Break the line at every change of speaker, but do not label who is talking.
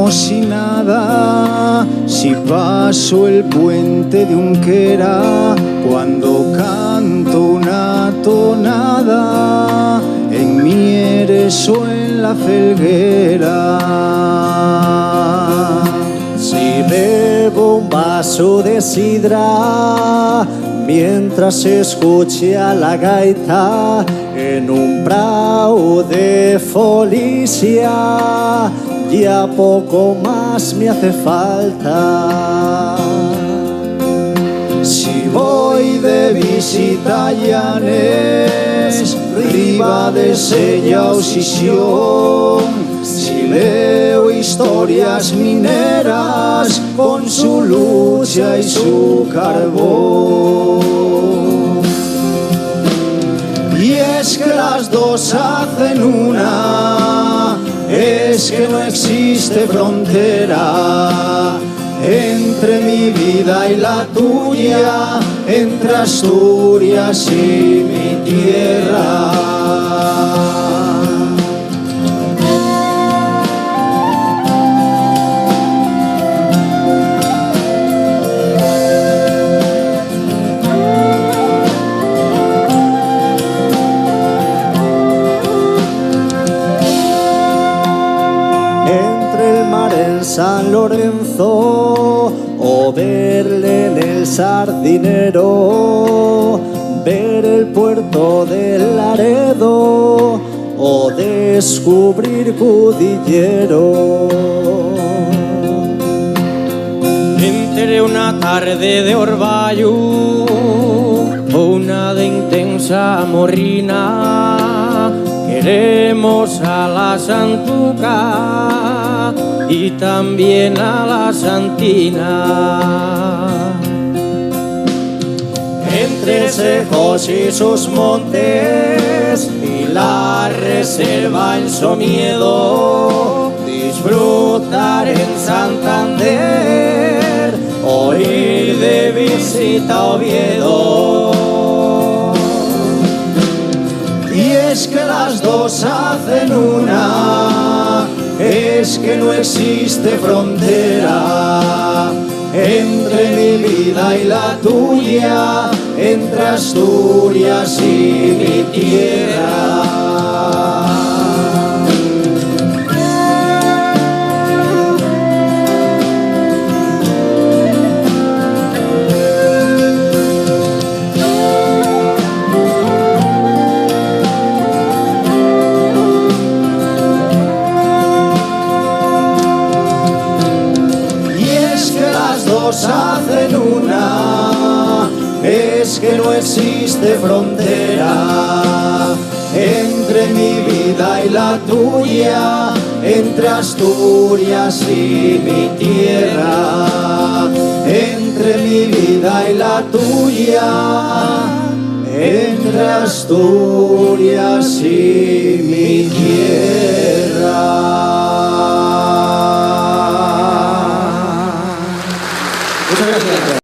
como si nada, si paso el puente de Unquera, cuando canto una tonada, en Mieres o en la Felguera.
Si bebo un vaso de sidra, mientras escuche a la gaita en un prau de Folicia, ya poco más me hace falta.
Si voy de visita a Llanes, riba de Sella o Sisión, si leo historias mineras con su lucha y su carbón. Y es que las dos hacen una, es que no existe frontera entre mi vida y la tuya, entre Asturias y mi tierra.
San Lorenzo o verle en el Sardinero, ver el puerto del Laredo o descubrir Cudillero.
Entre una tarde de orvallo o una de intensa morrina, queremos a la Santuca y también a la Santina.
Entre Secos y sus montes y la reserva en Somiedo, disfrutar en Santander o ir de visita a Oviedo. Y es que las dos hacen una, es que no existe frontera entre mi vida y la tuya, entre Asturias y mi tierra. Hacen una, es que no existe frontera entre mi vida y la tuya, entre Asturias y mi tierra, entre mi vida y la tuya, entre Asturias y mi tierra.